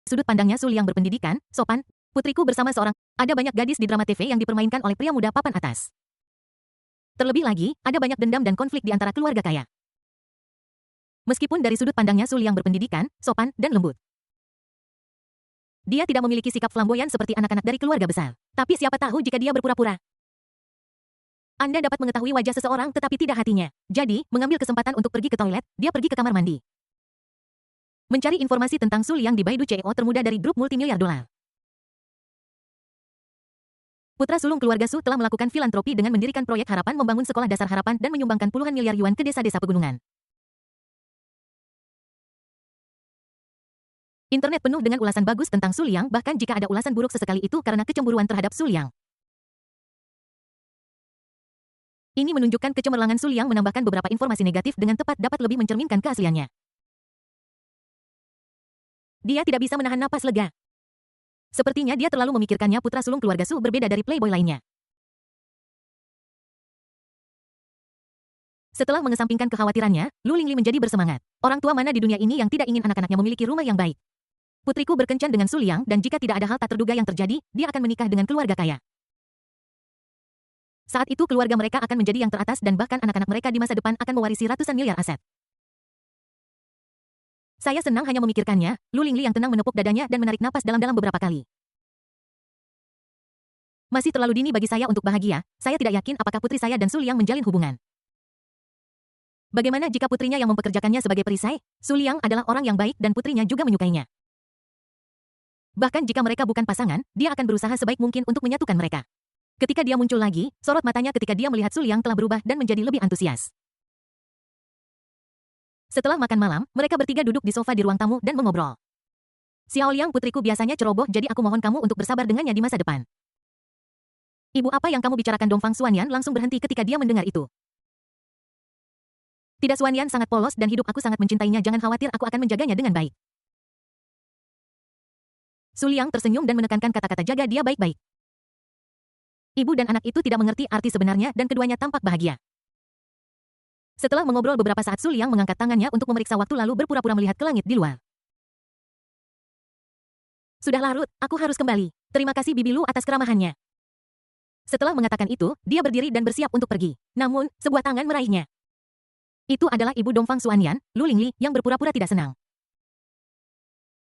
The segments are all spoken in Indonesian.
Sudut pandangnya Sul yang berpendidikan, sopan, putriku bersama seorang, ada banyak gadis di drama TV yang dipermainkan oleh pria muda papan atas. Terlebih lagi, ada banyak dendam dan konflik di antara keluarga kaya. Meskipun dari sudut pandangnya Sul yang berpendidikan, sopan, dan lembut. Dia tidak memiliki sikap flamboyan seperti anak-anak dari keluarga besar. Tapi siapa tahu jika dia berpura-pura. Anda dapat mengetahui wajah seseorang tetapi tidak hatinya. Jadi, mengambil kesempatan untuk pergi ke toilet, dia pergi ke kamar mandi. Mencari informasi tentang Sul yang di Baidu CEO termuda dari grup multimiliar dolar. Putra sulung keluarga Su telah melakukan filantropi dengan mendirikan proyek harapan membangun sekolah dasar harapan dan menyumbangkan puluhan miliar yuan ke desa-desa pegunungan. Internet penuh dengan ulasan bagus tentang Su Liang, bahkan jika ada ulasan buruk sesekali itu karena kecemburuan terhadap Su Liang. Ini menunjukkan kecemerlangan Su Liang menambahkan beberapa informasi negatif dengan tepat dapat lebih mencerminkan keasliannya. Dia tidak bisa menahan napas lega. Sepertinya dia terlalu memikirkannya. Putra sulung keluarga Su berbeda dari playboy lainnya. Setelah mengesampingkan kekhawatirannya, Lu Lingli menjadi bersemangat. Orang tua mana di dunia ini yang tidak ingin anak-anaknya memiliki rumah yang baik? Putriku berkencan dengan Su Liang dan jika tidak ada hal tak terduga yang terjadi, dia akan menikah dengan keluarga kaya. Saat itu keluarga mereka akan menjadi yang teratas dan bahkan anak-anak mereka di masa depan akan mewarisi ratusan miliar aset. Saya senang hanya memikirkannya. Lu Lingli yang tenang menepuk dadanya dan menarik napas dalam-dalam beberapa kali. Masih terlalu dini bagi saya untuk bahagia. Saya tidak yakin apakah putri saya dan Su Liang menjalin hubungan. Bagaimana jika putrinya yang mempekerjakannya sebagai perisai? Su Liang adalah orang yang baik dan putrinya juga menyukainya. Bahkan jika mereka bukan pasangan, dia akan berusaha sebaik mungkin untuk menyatukan mereka. Ketika dia muncul lagi, sorot matanya ketika dia melihat Su Liang telah berubah dan menjadi lebih antusias. Setelah makan malam, mereka bertiga duduk di sofa di ruang tamu dan mengobrol. Xiao Liang putriku biasanya ceroboh jadi aku mohon kamu untuk bersabar dengannya di masa depan. Ibu apa yang kamu bicarakan? Dongfang Xuanyan langsung berhenti ketika dia mendengar itu. Tidak, Xuanyan sangat polos dan hidup aku sangat mencintainya, jangan khawatir aku akan menjaganya dengan baik. Su Liang tersenyum dan menekankan kata-kata jaga dia baik-baik. Ibu dan anak itu tidak mengerti arti sebenarnya dan keduanya tampak bahagia. Setelah mengobrol beberapa saat Su Liang mengangkat tangannya untuk memeriksa waktu lalu berpura-pura melihat ke langit di luar. Sudah larut, aku harus kembali. Terima kasih Bibi Lu atas keramahannya. Setelah mengatakan itu, dia berdiri dan bersiap untuk pergi. Namun, sebuah tangan meraihnya. Itu adalah ibu Dongfang Xuanyan, Lu Lingli, yang berpura-pura tidak senang.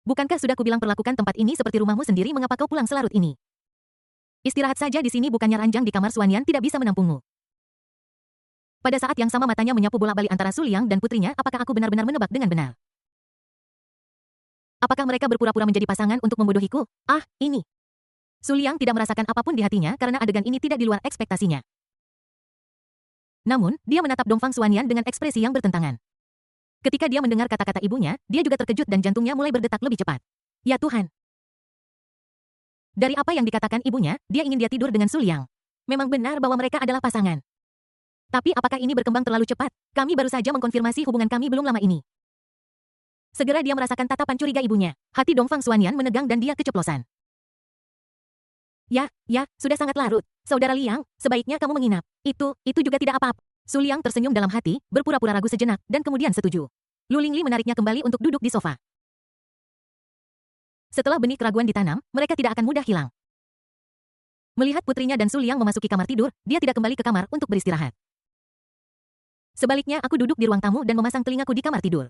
Bukankah sudah kubilang perlakukan tempat ini seperti rumahmu sendiri? Mengapa kau pulang selarut ini? Istirahat saja di sini, bukannya ranjang di kamar Xuanyan tidak bisa menampungmu. Pada saat yang sama matanya menyapu bolak-balik antara Su Liang dan putrinya, apakah aku benar-benar menebak dengan benar? Apakah mereka berpura-pura menjadi pasangan untuk membodohiku? Ah, ini. Su Liang tidak merasakan apapun di hatinya karena adegan ini tidak di luar ekspektasinya. Namun, dia menatap Dongfang Xuanyan dengan ekspresi yang bertentangan. Ketika dia mendengar kata-kata ibunya, dia juga terkejut dan jantungnya mulai berdetak lebih cepat. Ya Tuhan. Dari apa yang dikatakan ibunya, dia ingin dia tidur dengan Su Liang. Memang benar bahwa mereka adalah pasangan. Tapi apakah ini berkembang terlalu cepat? Kami baru saja mengkonfirmasi hubungan kami belum lama ini. Segera dia merasakan tatapan curiga ibunya. Hati Dongfang Xuanyan menegang dan dia keceplosan. Ya, sudah sangat larut. Saudara Liang, sebaiknya kamu menginap. Itu juga tidak apa-apa. Su Liang tersenyum dalam hati, berpura-pura ragu sejenak, dan kemudian setuju. Lu Lingli menariknya kembali untuk duduk di sofa. Setelah benih keraguan ditanam, mereka tidak akan mudah hilang. Melihat putrinya dan Su Liang memasuki kamar tidur, dia tidak kembali ke kamar untuk beristirahat. Sebaliknya aku duduk di ruang tamu dan memasang telingaku di kamar tidur.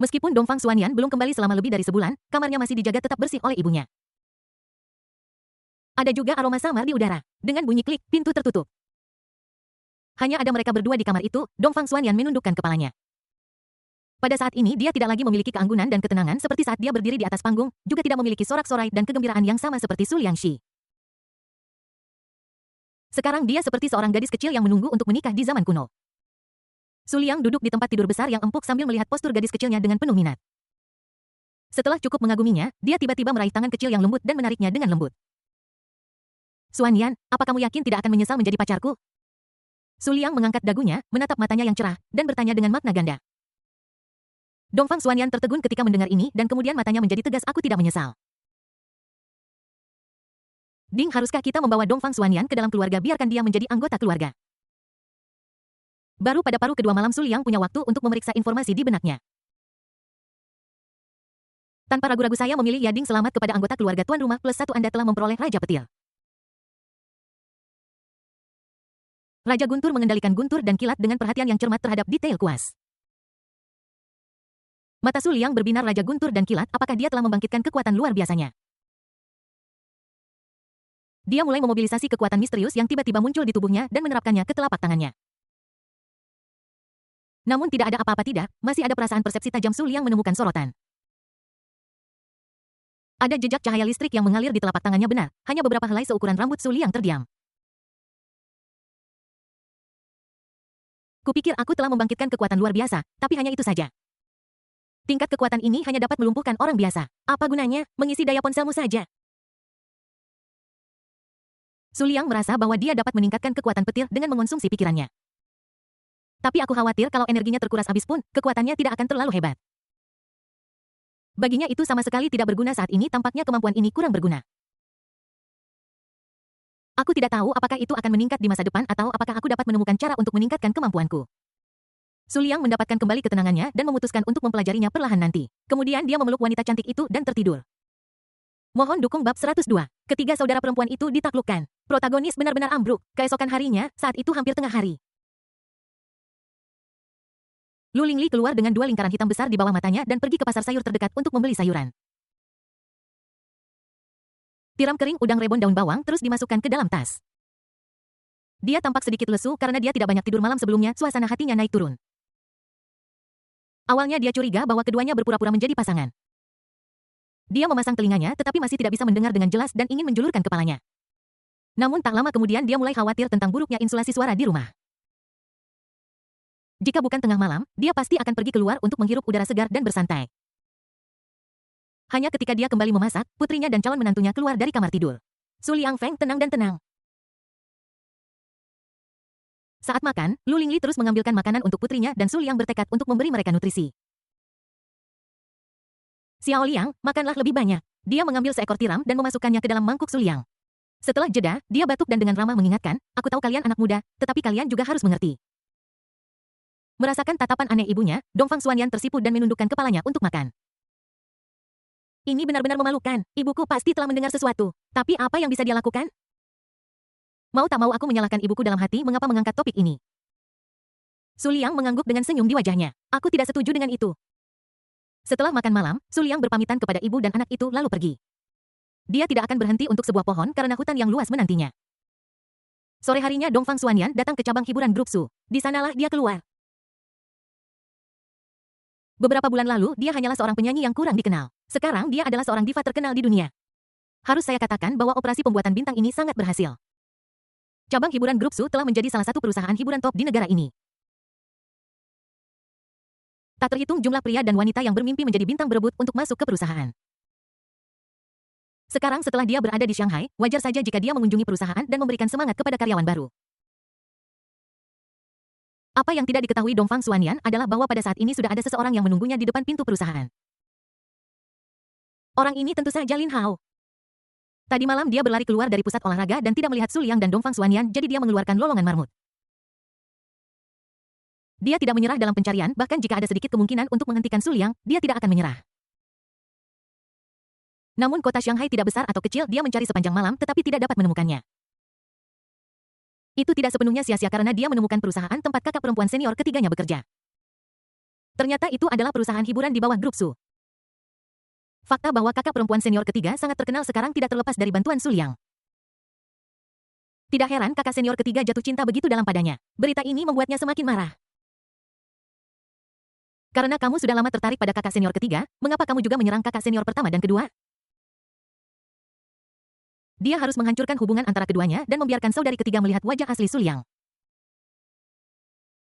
Meskipun Dongfang Xuanyan belum kembali selama lebih dari sebulan, kamarnya masih dijaga tetap bersih oleh ibunya. Ada juga aroma samar di udara. Dengan bunyi klik, pintu tertutup. Hanya ada mereka berdua di kamar itu, Dongfang Xuanyan menundukkan kepalanya. Pada saat ini dia tidak lagi memiliki keanggunan dan ketenangan seperti saat dia berdiri di atas panggung, juga tidak memiliki sorak-sorai dan kegembiraan yang sama seperti Su Liangxi. Sekarang dia seperti seorang gadis kecil yang menunggu untuk menikah di zaman kuno. Su Liang duduk di tempat tidur besar yang empuk sambil melihat postur gadis kecilnya dengan penuh minat. Setelah cukup mengaguminya, dia tiba-tiba meraih tangan kecil yang lembut dan menariknya dengan lembut. Xuanyan, apa kamu yakin tidak akan menyesal menjadi pacarku? Su Liang mengangkat dagunya, menatap matanya yang cerah, dan bertanya dengan makna ganda. Dongfang Xuanyan tertegun ketika mendengar ini dan kemudian matanya menjadi tegas. Aku tidak menyesal. Ding, haruskah kita membawa Dongfang Xuanyan ke dalam keluarga? Biarkan dia menjadi anggota keluarga. Baru pada paruh kedua malam Su Liang punya waktu untuk memeriksa informasi di benaknya. Tanpa ragu-ragu saya memilih Yading selamat kepada anggota keluarga tuan rumah plus 1 Anda telah memperoleh Raja Petir. Raja Guntur mengendalikan guntur dan kilat dengan perhatian yang cermat terhadap detail kuas. Mata Su Liang berbinar Raja Guntur dan kilat, apakah dia telah membangkitkan kekuatan luar biasanya? Dia mulai memobilisasi kekuatan misterius yang tiba-tiba muncul di tubuhnya dan menerapkannya ke telapak tangannya. Namun tidak ada apa-apa tidak, masih ada perasaan persepsi tajam Su Liang menemukan sorotan. Ada jejak cahaya listrik yang mengalir di telapak tangannya benar, hanya beberapa helai seukuran rambut Su Liang terdiam. Kupikir aku telah membangkitkan kekuatan luar biasa, tapi hanya itu saja. Tingkat kekuatan ini hanya dapat melumpuhkan orang biasa. Apa gunanya, mengisi daya ponselmu saja. Su Liang merasa bahwa dia dapat meningkatkan kekuatan petir dengan mengonsumsi pikirannya. Tapi aku khawatir kalau energinya terkuras habis pun, kekuatannya tidak akan terlalu hebat. Baginya itu sama sekali tidak berguna saat ini, tampaknya kemampuan ini kurang berguna. Aku tidak tahu apakah itu akan meningkat di masa depan atau apakah aku dapat menemukan cara untuk meningkatkan kemampuanku. Su Liang mendapatkan kembali ketenangannya dan memutuskan untuk mempelajarinya perlahan nanti. Kemudian dia memeluk wanita cantik itu dan tertidur. Mohon dukung bab 102. Ketiga saudara perempuan itu ditaklukkan. Protagonis benar-benar ambruk. Keesokan harinya, saat itu hampir tengah hari. Lu Lingli keluar dengan 2 lingkaran hitam besar di bawah matanya dan pergi ke pasar sayur terdekat untuk membeli sayuran. Tiram kering udang rebon daun bawang terus dimasukkan ke dalam tas. Dia tampak sedikit lesu karena dia tidak banyak tidur malam sebelumnya, suasana hatinya naik turun. Awalnya dia curiga bahwa keduanya berpura-pura menjadi pasangan. Dia memasang telinganya tetapi masih tidak bisa mendengar dengan jelas dan ingin menjulurkan kepalanya. Namun tak lama kemudian dia mulai khawatir tentang buruknya insulasi suara di rumah. Jika bukan tengah malam, dia pasti akan pergi keluar untuk menghirup udara segar dan bersantai. Hanya ketika dia kembali memasak, putrinya dan calon menantunya keluar dari kamar tidur. Su Liangfeng tenang dan tenang. Saat makan, Lu Lingli terus mengambilkan makanan untuk putrinya dan Su Liang bertekad untuk memberi mereka nutrisi. Xiao Liang, makanlah lebih banyak. Dia mengambil seekor tiram dan memasukkannya ke dalam mangkuk Su Liang. Setelah jeda, dia batuk dan dengan ramah mengingatkan, aku tahu kalian anak muda, tetapi kalian juga harus mengerti. Merasakan tatapan aneh ibunya, Dongfang Xuanyan tersipu dan menundukkan kepalanya untuk makan. Ini benar-benar memalukan, ibuku pasti telah mendengar sesuatu. Tapi apa yang bisa dia lakukan? Mau tak mau aku menyalahkan ibuku dalam hati mengapa mengangkat topik ini. Su Liang mengangguk dengan senyum di wajahnya. Aku tidak setuju dengan itu. Setelah makan malam, Su Liang berpamitan kepada ibu dan anak itu lalu pergi. Dia tidak akan berhenti untuk sebuah pohon karena hutan yang luas menantinya. Sore harinya Dongfang Xuanyan datang ke cabang hiburan grup Su. Di sanalah dia keluar. Beberapa bulan lalu, dia hanyalah seorang penyanyi yang kurang dikenal. Sekarang dia adalah seorang diva terkenal di dunia. Harus saya katakan bahwa operasi pembuatan bintang ini sangat berhasil. Cabang hiburan grup Su telah menjadi salah satu perusahaan hiburan top di negara ini. Tak terhitung jumlah pria dan wanita yang bermimpi menjadi bintang berebut untuk masuk ke perusahaan. Sekarang setelah dia berada di Shanghai, wajar saja jika dia mengunjungi perusahaan dan memberikan semangat kepada karyawan baru. Apa yang tidak diketahui Dongfang Xuanyan adalah bahwa pada saat ini sudah ada seseorang yang menunggunya di depan pintu perusahaan. Orang ini tentu saja Lin Hao. Tadi malam dia berlari keluar dari pusat olahraga dan tidak melihat Su Liang dan Dongfang Xuanyan, jadi dia mengeluarkan lolongan marmut. Dia tidak menyerah dalam pencarian, bahkan jika ada sedikit kemungkinan untuk menghentikan Su Liang, dia tidak akan menyerah. Namun kota Shanghai tidak besar atau kecil, dia mencari sepanjang malam tetapi tidak dapat menemukannya. Itu tidak sepenuhnya sia-sia karena dia menemukan perusahaan tempat kakak perempuan senior ketiganya bekerja. Ternyata itu adalah perusahaan hiburan di bawah grup Su. Fakta bahwa kakak perempuan senior ketiga sangat terkenal sekarang tidak terlepas dari bantuan Su Liang. Tidak heran kakak senior ketiga jatuh cinta begitu dalam padanya. Berita ini membuatnya semakin marah. Karena kamu sudah lama tertarik pada kakak senior ketiga, mengapa kamu juga menyerang kakak senior pertama dan kedua? Dia harus menghancurkan hubungan antara keduanya dan membiarkan saudari ketiga melihat wajah asli Su Liang.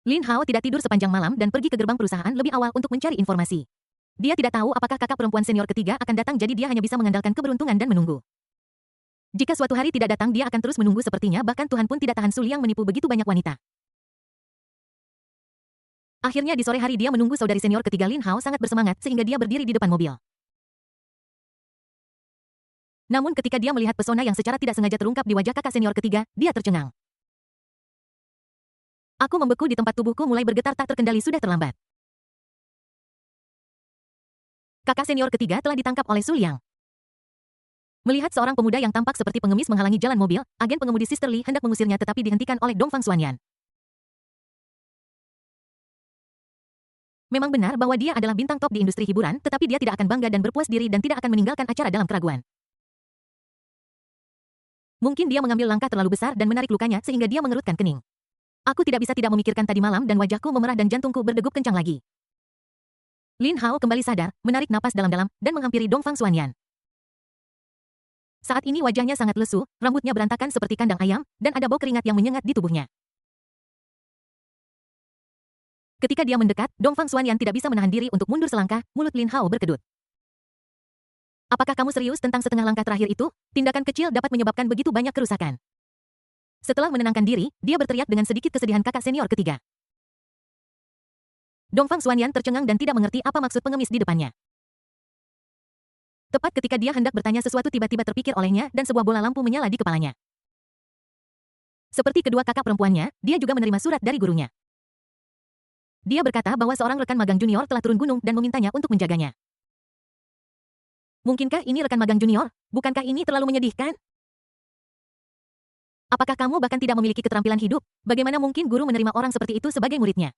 Lin Hao tidak tidur sepanjang malam dan pergi ke gerbang perusahaan lebih awal untuk mencari informasi. Dia tidak tahu apakah kakak perempuan senior ketiga akan datang, jadi dia hanya bisa mengandalkan keberuntungan dan menunggu. Jika suatu hari tidak datang, dia akan terus menunggu sepertinya, bahkan Tuhan pun tidak tahan Su Liang menipu begitu banyak wanita. Akhirnya di sore hari dia menunggu saudari senior ketiga Lin Hao sangat bersemangat sehingga dia berdiri di depan mobil. Namun ketika dia melihat pesona yang secara tidak sengaja terungkap di wajah kakak senior ketiga, dia tercengang. Aku membeku di tempat, tubuhku mulai bergetar tak terkendali, sudah terlambat. Kakak senior ketiga telah ditangkap oleh Su Liang. Melihat seorang pemuda yang tampak seperti pengemis menghalangi jalan mobil, agen pengemudi Sister Lee hendak mengusirnya tetapi dihentikan oleh Dongfang Xuanyan. Memang benar bahwa dia adalah bintang top di industri hiburan, tetapi dia tidak akan bangga dan berpuas diri dan tidak akan meninggalkan acara dalam keraguan. Mungkin dia mengambil langkah terlalu besar dan menarik lukanya sehingga dia mengerutkan kening. Aku tidak bisa tidak memikirkan tadi malam dan wajahku memerah dan jantungku berdegup kencang lagi. Lin Hao kembali sadar, menarik napas dalam-dalam, dan menghampiri Dongfang Xuanyan. Saat ini wajahnya sangat lesu, rambutnya berantakan seperti kandang ayam, dan ada bau keringat yang menyengat di tubuhnya. Ketika dia mendekat, Dongfang Xuanyan tidak bisa menahan diri untuk mundur selangkah, mulut Lin Hao berkedut. Apakah kamu serius tentang setengah langkah terakhir itu? Tindakan kecil dapat menyebabkan begitu banyak kerusakan. Setelah menenangkan diri, dia berteriak dengan sedikit kesedihan kakak senior ketiga. Dongfang Xuanyan tercengang dan tidak mengerti apa maksud pengemis di depannya. Tepat ketika dia hendak bertanya sesuatu tiba-tiba terpikir olehnya dan sebuah bola lampu menyala di kepalanya. Seperti kedua kakak perempuannya, dia juga menerima surat dari gurunya. Dia berkata bahwa seorang rekan magang junior telah turun gunung dan memintanya untuk menjaganya. Mungkinkah ini rekan magang junior? Bukankah ini terlalu menyedihkan? Apakah kamu bahkan tidak memiliki keterampilan hidup? Bagaimana mungkin guru menerima orang seperti itu sebagai muridnya?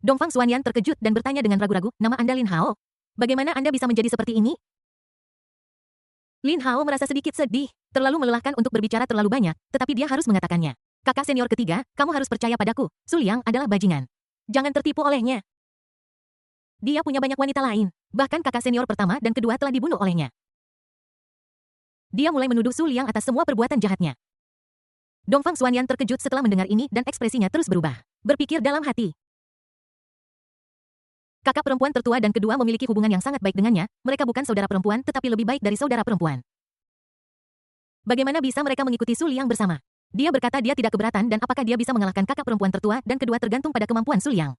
Dongfang Xuanyan terkejut dan bertanya dengan ragu-ragu, nama Anda Lin Hao? Bagaimana Anda bisa menjadi seperti ini? Lin Hao merasa sedikit sedih, terlalu melelahkan untuk berbicara terlalu banyak, tetapi dia harus mengatakannya. Kakak senior ketiga, kamu harus percaya padaku, Su Liang adalah bajingan. Jangan tertipu olehnya. Dia punya banyak wanita lain, bahkan kakak senior pertama dan kedua telah dibunuh olehnya. Dia mulai menuduh Su Liang atas semua perbuatan jahatnya. Dongfang Xuanyan terkejut setelah mendengar ini dan ekspresinya terus berubah. Berpikir dalam hati. Kakak perempuan tertua dan kedua memiliki hubungan yang sangat baik dengannya, mereka bukan saudara perempuan tetapi lebih baik dari saudara perempuan. Bagaimana bisa mereka mengikuti Su Liang bersama? Dia berkata dia tidak keberatan dan apakah dia bisa mengalahkan kakak perempuan tertua dan kedua tergantung pada kemampuan Su Liang.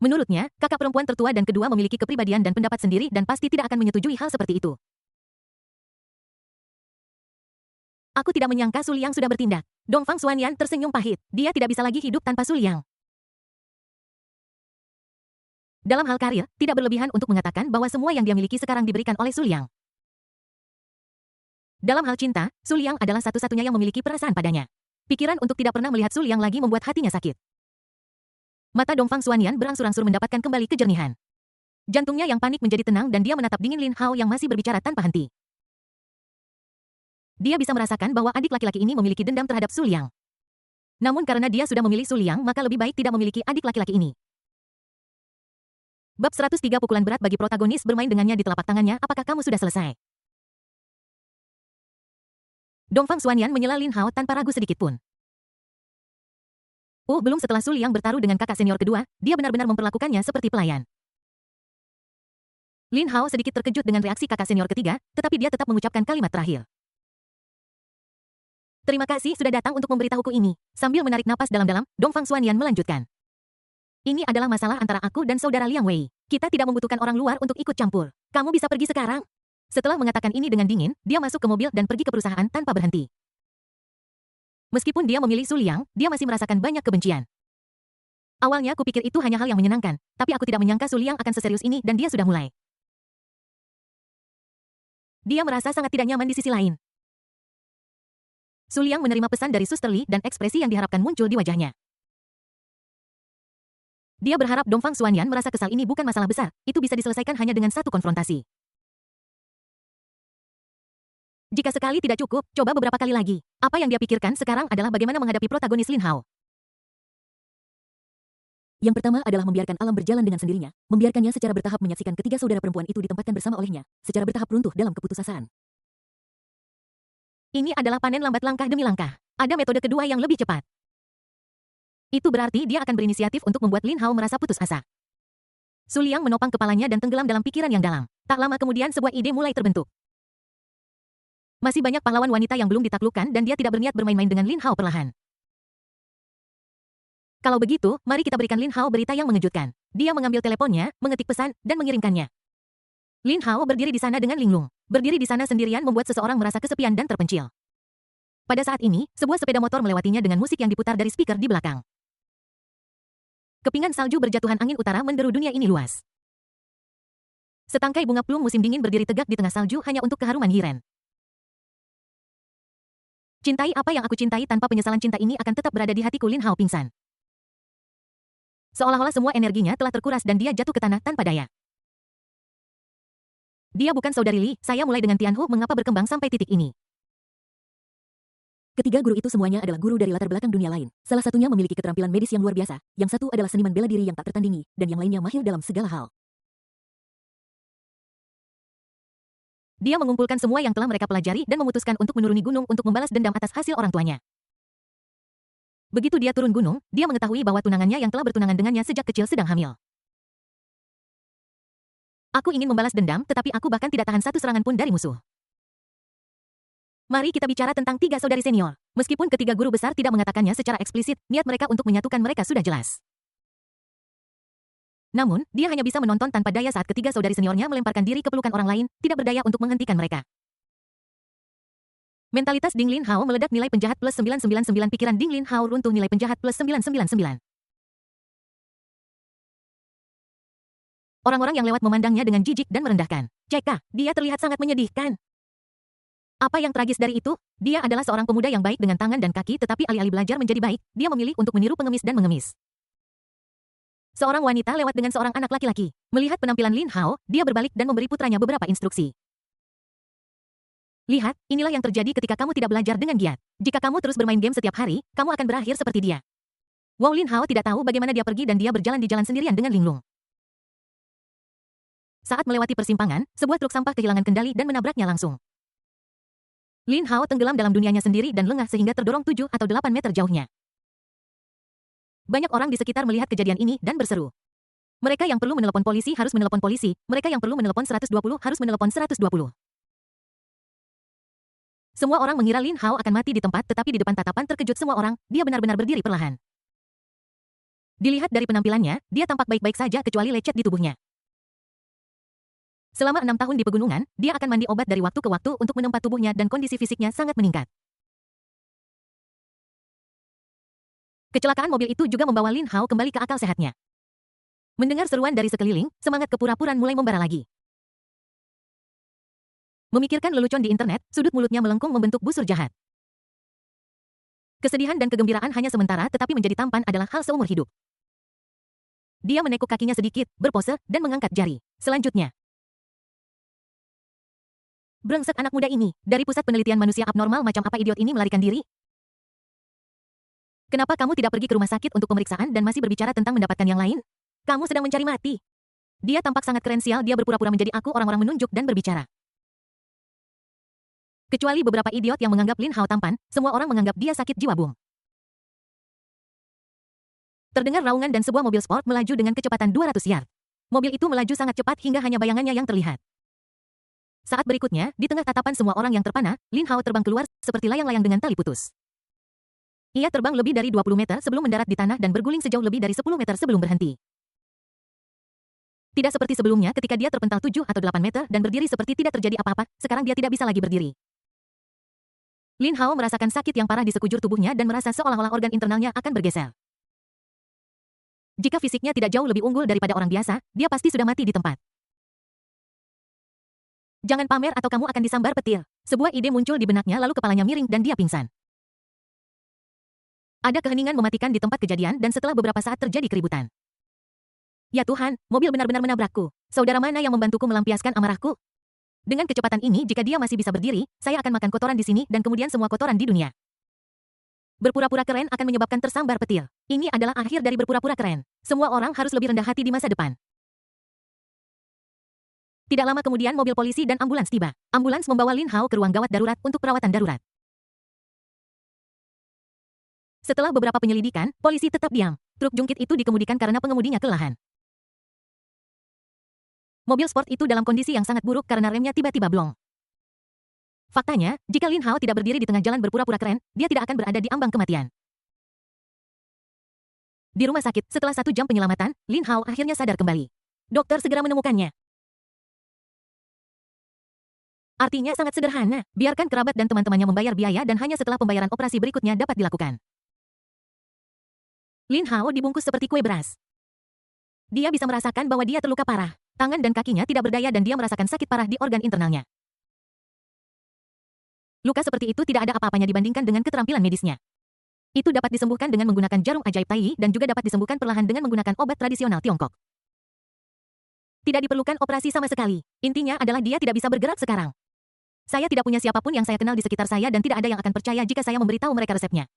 Menurutnya, kakak perempuan tertua dan kedua memiliki kepribadian dan pendapat sendiri dan pasti tidak akan menyetujui hal seperti itu. Aku tidak menyangka Su Liang sudah bertindak. Dongfang Xuanyan tersenyum pahit. Dia tidak bisa lagi hidup tanpa Su Liang. Dalam hal karir, tidak berlebihan untuk mengatakan bahwa semua yang dia miliki sekarang diberikan oleh Su Liang. Dalam hal cinta, Su Liang adalah satu-satunya yang memiliki perasaan padanya. Pikiran untuk tidak pernah melihat Su Liang lagi membuat hatinya sakit. Mata Dongfang Xuanyan berangsur-angsur mendapatkan kembali kejernihan. Jantungnya yang panik menjadi tenang dan dia menatap dingin Lin Hao yang masih berbicara tanpa henti. Dia bisa merasakan bahwa adik laki-laki ini memiliki dendam terhadap Su Liang. Namun karena dia sudah memilih Su Liang, maka lebih baik tidak memiliki adik laki-laki ini. Bab 103 pukulan berat bagi protagonis bermain dengannya di telapak tangannya, apakah kamu sudah selesai? Dongfang Xuanyan menyela Lin Hao tanpa ragu sedikit pun. Belum setelah Su Liang bertaruh dengan kakak senior kedua, dia benar-benar memperlakukannya seperti pelayan. Lin Hao sedikit terkejut dengan reaksi kakak senior ketiga, tetapi dia tetap mengucapkan kalimat terakhir. Terima kasih sudah datang untuk memberitahuku ini. Sambil menarik napas dalam-dalam, Dongfang Xuanyan melanjutkan. Ini adalah masalah antara aku dan saudara Liang Wei. Kita tidak membutuhkan orang luar untuk ikut campur. Kamu bisa pergi sekarang. Setelah mengatakan ini dengan dingin, dia masuk ke mobil dan pergi ke perusahaan tanpa berhenti. Meskipun dia memilih Su Liang, dia masih merasakan banyak kebencian. Awalnya aku pikir itu hanya hal yang menyenangkan, tapi aku tidak menyangka Su Liang akan seserius ini dan dia sudah mulai. Dia merasa sangat tidak nyaman di sisi lain. Su Liang menerima pesan dari Suster Lee dan ekspresi yang diharapkan muncul di wajahnya. Dia berharap Dongfang Xuanyan merasa kesal ini bukan masalah besar, itu bisa diselesaikan hanya dengan satu konfrontasi. Jika sekali tidak cukup, coba beberapa kali lagi. Apa yang dia pikirkan sekarang adalah bagaimana menghadapi protagonis Lin Hao. Yang pertama adalah membiarkan alam berjalan dengan sendirinya, membiarkannya secara bertahap menyaksikan ketiga saudara perempuan itu ditempatkan bersama olehnya, secara bertahap runtuh dalam keputusasaan. Ini adalah panen lambat langkah demi langkah. Ada metode kedua yang lebih cepat. Itu berarti dia akan berinisiatif untuk membuat Lin Hao merasa putus asa. Su Liang menopang kepalanya dan tenggelam dalam pikiran yang dalam. Tak lama kemudian sebuah ide mulai terbentuk. Masih banyak pahlawan wanita yang belum ditaklukkan dan dia tidak berniat bermain-main dengan Lin Hao perlahan. Kalau begitu, mari kita berikan Lin Hao berita yang mengejutkan. Dia mengambil teleponnya, mengetik pesan, dan mengirimkannya. Lin Hao berdiri di sana dengan linglung. Berdiri di sana sendirian membuat seseorang merasa kesepian dan terpencil. Pada saat ini, sebuah sepeda motor melewatinya dengan musik yang diputar dari speaker di belakang. Kepingan salju berjatuhan angin utara menderu dunia ini luas. Setangkai bunga plum musim dingin berdiri tegak di tengah salju hanya untuk keharuman Hiren. Cintai apa yang aku cintai tanpa penyesalan, cinta ini akan tetap berada di hatiku. Lin Hao pingsan. Seolah-olah semua energinya telah terkuras dan dia jatuh ke tanah tanpa daya. Dia bukan saudari Li, saya mulai dengan Tianhu mengapa berkembang sampai titik ini. Ketiga guru itu semuanya adalah guru dari latar belakang dunia lain. Salah satunya memiliki keterampilan medis yang luar biasa, yang satu adalah seniman bela diri yang tak tertandingi, dan yang lainnya mahir dalam segala hal. Dia mengumpulkan semua yang telah mereka pelajari dan memutuskan untuk menuruni gunung untuk membalas dendam atas hasil orang tuanya. Begitu dia turun gunung, dia mengetahui bahwa tunangannya yang telah bertunangan dengannya sejak kecil sedang hamil. Aku ingin membalas dendam, tetapi aku bahkan tidak tahan satu serangan pun dari musuh. Mari kita bicara tentang tiga saudari senior. Meskipun ketiga guru besar tidak mengatakannya secara eksplisit, niat mereka untuk menyatukan mereka sudah jelas. Namun, dia hanya bisa menonton tanpa daya saat ketiga saudari seniornya melemparkan diri ke pelukan orang lain, tidak berdaya untuk menghentikan mereka. Mentalitas Ding Lin Hao meledak, nilai penjahat plus 999, pikiran Ding Lin Hao runtuh, nilai penjahat plus 999. Orang-orang yang lewat memandangnya dengan jijik dan merendahkan. Ceka, dia terlihat sangat menyedihkan. Apa yang tragis dari itu? Dia adalah seorang pemuda yang baik dengan tangan dan kaki, tetapi alih-alih belajar menjadi baik, dia memilih untuk meniru pengemis dan mengemis. Seorang wanita lewat dengan seorang anak laki-laki. Melihat penampilan Lin Hao, dia berbalik dan memberi putranya beberapa instruksi. Lihat, inilah yang terjadi ketika kamu tidak belajar dengan giat. Jika kamu terus bermain game setiap hari, kamu akan berakhir seperti dia. Wow, Lin Hao tidak tahu bagaimana dia pergi dan dia berjalan di jalan sendirian dengan linglung. Saat melewati persimpangan, sebuah truk sampah kehilangan kendali dan menabraknya langsung. Lin Hao tenggelam dalam dunianya sendiri dan lengah sehingga terdorong 7 atau 8 meter jauhnya. Banyak orang di sekitar melihat kejadian ini dan berseru. Mereka yang perlu menelepon polisi harus menelepon polisi, mereka yang perlu menelepon 120 harus menelepon 120. Semua orang mengira Lin Hao akan mati di tempat, tetapi di depan tatapan terkejut semua orang, dia benar-benar berdiri perlahan. Dilihat dari penampilannya, dia tampak baik-baik saja kecuali lecet di tubuhnya. Selama 6 tahun di pegunungan, dia akan mandi obat dari waktu ke waktu untuk menempat tubuhnya dan kondisi fisiknya sangat meningkat. Kecelakaan mobil itu juga membawa Lin Hao kembali ke akal sehatnya. Mendengar seruan dari sekeliling, semangat kepura-puraan mulai membara lagi. Memikirkan lelucon di internet, sudut mulutnya melengkung membentuk busur jahat. Kesedihan dan kegembiraan hanya sementara, tetapi menjadi tampan adalah hal seumur hidup. Dia menekuk kakinya sedikit, berpose, dan mengangkat jari. Selanjutnya, brengsek anak muda ini, dari pusat penelitian manusia abnormal macam apa idiot ini melarikan diri? Kenapa kamu tidak pergi ke rumah sakit untuk pemeriksaan dan masih berbicara tentang mendapatkan yang lain? Kamu sedang mencari mati. Dia tampak sangat keren, sial, dia berpura-pura menjadi aku, orang-orang menunjuk dan berbicara. Kecuali beberapa idiot yang menganggap Lin Hao tampan, semua orang menganggap dia sakit jiwa. Boom. Terdengar raungan dan sebuah mobil sport melaju dengan kecepatan 200 yard. Mobil itu melaju sangat cepat hingga hanya bayangannya yang terlihat. Saat berikutnya, di tengah tatapan semua orang yang terpana, Lin Hao terbang keluar seperti layang-layang dengan tali putus. Ia terbang lebih dari 20 meter sebelum mendarat di tanah dan berguling sejauh lebih dari 10 meter sebelum berhenti. Tidak seperti sebelumnya ketika dia terpental 7 atau 8 meter dan berdiri seperti tidak terjadi apa-apa, sekarang dia tidak bisa lagi berdiri. Lin Hao merasakan sakit yang parah di sekujur tubuhnya dan merasa seolah-olah organ internalnya akan bergeser. Jika fisiknya tidak jauh lebih unggul daripada orang biasa, dia pasti sudah mati di tempat. Jangan pamer atau kamu akan disambar petir. Sebuah ide muncul di benaknya lalu kepalanya miring dan dia pingsan. Ada keheningan mematikan di tempat kejadian dan setelah beberapa saat terjadi keributan. Ya Tuhan, mobil benar-benar menabrakku. Saudara mana yang membantuku melampiaskan amarahku? Dengan kecepatan ini, jika dia masih bisa berdiri, saya akan makan kotoran di sini dan kemudian semua kotoran di dunia. Berpura-pura keren akan menyebabkan tersambar petir. Ini adalah akhir dari berpura-pura keren. Semua orang harus lebih rendah hati di masa depan. Tidak lama kemudian mobil polisi dan ambulans tiba. Ambulans membawa Lin Hao ke ruang gawat darurat untuk perawatan darurat. Setelah beberapa penyelidikan, polisi tetap diam. Truk jungkit itu dikemudikan karena pengemudinya kelelahan. Mobil sport itu dalam kondisi yang sangat buruk karena remnya tiba-tiba blong. Faktanya, jika Lin Hao tidak berdiri di tengah jalan berpura-pura keren, dia tidak akan berada di ambang kematian. Di rumah sakit, setelah 1 jam penyelamatan, Lin Hao akhirnya sadar kembali. Dokter segera menemukannya. Artinya sangat sederhana, biarkan kerabat dan teman-temannya membayar biaya dan hanya setelah pembayaran operasi berikutnya dapat dilakukan. Lin Hao dibungkus seperti kue beras. Dia bisa merasakan bahwa dia terluka parah. Tangan dan kakinya tidak berdaya dan dia merasakan sakit parah di organ internalnya. Luka seperti itu tidak ada apa-apanya dibandingkan dengan keterampilan medisnya. Itu dapat disembuhkan dengan menggunakan jarum ajaib Tai dan juga dapat disembuhkan perlahan dengan menggunakan obat tradisional Tiongkok. Tidak diperlukan operasi sama sekali. Intinya adalah dia tidak bisa bergerak sekarang. Saya tidak punya siapapun yang saya kenal di sekitar saya dan tidak ada yang akan percaya jika saya memberitahu mereka resepnya.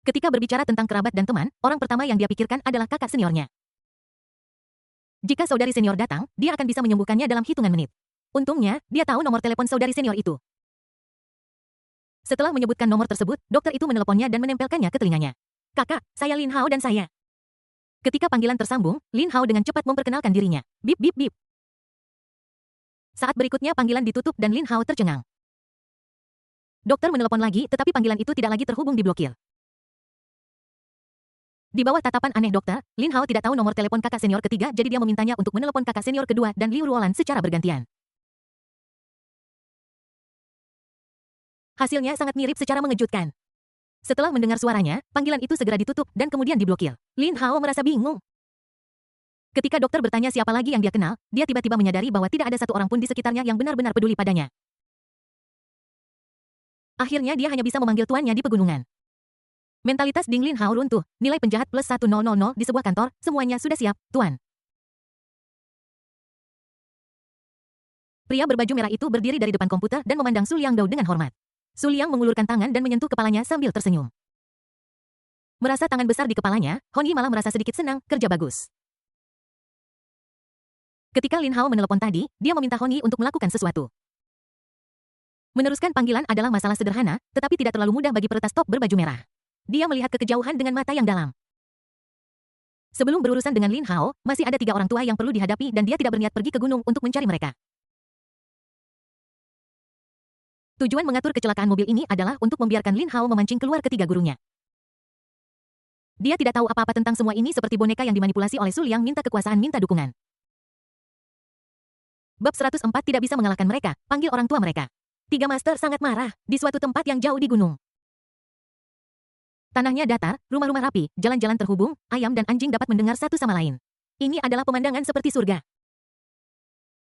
Ketika berbicara tentang kerabat dan teman, orang pertama yang dia pikirkan adalah kakak seniornya. Jika saudari senior datang, dia akan bisa menyembuhkannya dalam hitungan menit. Untungnya, dia tahu nomor telepon saudari senior itu. Setelah menyebutkan nomor tersebut, dokter itu meneleponnya dan menempelkannya ke telinganya. Kakak, saya Lin Hao dan saya. Ketika panggilan tersambung, Lin Hao dengan cepat memperkenalkan dirinya. Bip bip bip. Saat berikutnya panggilan ditutup dan Lin Hao tercengang. Dokter menelepon lagi, tetapi panggilan itu tidak lagi terhubung diblokir. Di bawah tatapan aneh dokter, Lin Hao tidak tahu nomor telepon kakak senior ketiga, jadi dia memintanya untuk menelepon kakak senior kedua dan Liu Ruolan secara bergantian. Hasilnya sangat mirip secara mengejutkan. Setelah mendengar suaranya, panggilan itu segera ditutup dan kemudian diblokir. Lin Hao merasa bingung. Ketika dokter bertanya siapa lagi yang dia kenal, dia tiba-tiba menyadari bahwa tidak ada satu orang pun di sekitarnya yang benar-benar peduli padanya. Akhirnya dia hanya bisa memanggil tuannya di pegunungan. Mentalitas Ding Lin Hao runtuh, nilai penjahat plus 1000 di sebuah kantor, semuanya sudah siap, tuan. Pria berbaju merah itu berdiri dari depan komputer dan memandang Su Liangdao dengan hormat. Su Liang mengulurkan tangan dan menyentuh kepalanya sambil tersenyum. Merasa tangan besar di kepalanya, Hon Yi malah merasa sedikit senang, kerja bagus. Ketika Lin Hao menelepon tadi, dia meminta Hon Yi untuk melakukan sesuatu. Meneruskan panggilan adalah masalah sederhana, tetapi tidak terlalu mudah bagi peretas top berbaju merah. Dia melihat ke kejauhan dengan mata yang dalam. Sebelum berurusan dengan Lin Hao, masih ada 3 orang tua yang perlu dihadapi dan dia tidak berniat pergi ke gunung untuk mencari mereka. Tujuan mengatur kecelakaan mobil ini adalah untuk membiarkan Lin Hao memancing keluar ketiga gurunya. Dia tidak tahu apa-apa tentang semua ini seperti boneka yang dimanipulasi oleh Su Liang minta kekuasaan minta dukungan. Bab 104 tidak bisa mengalahkan mereka, panggil orang tua mereka. 3 master sangat marah, di suatu tempat yang jauh di gunung. Tanahnya datar, rumah-rumah rapi, jalan-jalan terhubung, ayam dan anjing dapat mendengar satu sama lain. Ini adalah pemandangan seperti surga.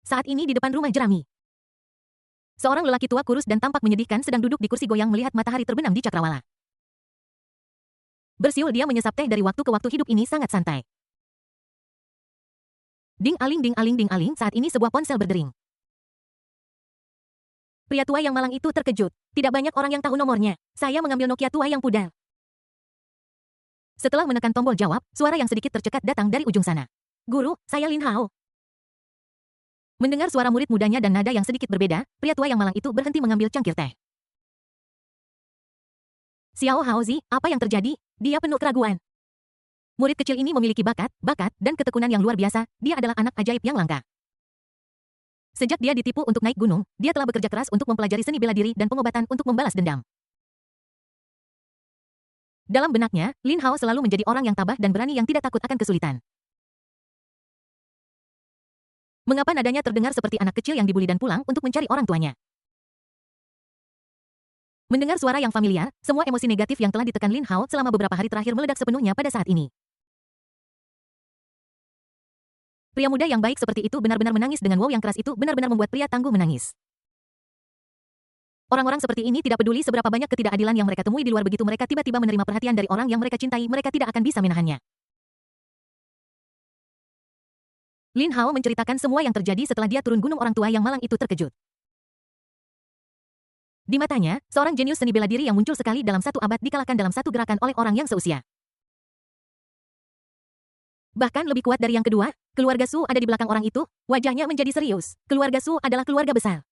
Saat ini di depan rumah jerami. Seorang lelaki tua kurus dan tampak menyedihkan sedang duduk di kursi goyang melihat matahari terbenam di cakrawala. Bersiul dia menyesap teh dari waktu ke waktu hidup ini sangat santai. Ding aling ding aling ding aling saat ini sebuah ponsel berdering. Pria tua yang malang itu terkejut. Tidak banyak orang yang tahu nomornya. Saya mengambil Nokia tua yang pudar. Setelah menekan tombol jawab, suara yang sedikit tercekat datang dari ujung sana. Guru, saya Lin Hao. Mendengar suara murid mudanya dan nada yang sedikit berbeda, pria tua yang malang itu berhenti mengambil cangkir teh. Xiao Haozi, apa yang terjadi? Dia penuh keraguan. Murid kecil ini memiliki bakat, dan ketekunan yang luar biasa, dia adalah anak ajaib yang langka. Sejak dia ditipu untuk naik gunung, dia telah bekerja keras untuk mempelajari seni bela diri dan pengobatan untuk membalas dendam. Dalam benaknya, Lin Hao selalu menjadi orang yang tabah dan berani yang tidak takut akan kesulitan. Mengapa nadanya terdengar seperti anak kecil yang dibuli dan pulang untuk mencari orang tuanya? Mendengar suara yang familiar, semua emosi negatif yang telah ditekan Lin Hao selama beberapa hari terakhir meledak sepenuhnya pada saat ini. Pria muda yang baik seperti itu benar-benar menangis dengan wow yang keras itu benar-benar membuat pria tangguh menangis. Orang-orang seperti ini tidak peduli seberapa banyak ketidakadilan yang mereka temui di luar begitu mereka tiba-tiba menerima perhatian dari orang yang mereka cintai mereka tidak akan bisa menahannya. Lin Hao menceritakan semua yang terjadi setelah dia turun gunung orang tua yang malang itu terkejut. Di matanya, seorang jenius seni bela diri yang muncul sekali dalam satu abad dikalahkan dalam satu gerakan oleh orang yang seusia. Bahkan lebih kuat dari yang kedua, keluarga Su ada di belakang orang itu, wajahnya menjadi serius. Keluarga Su adalah keluarga besar.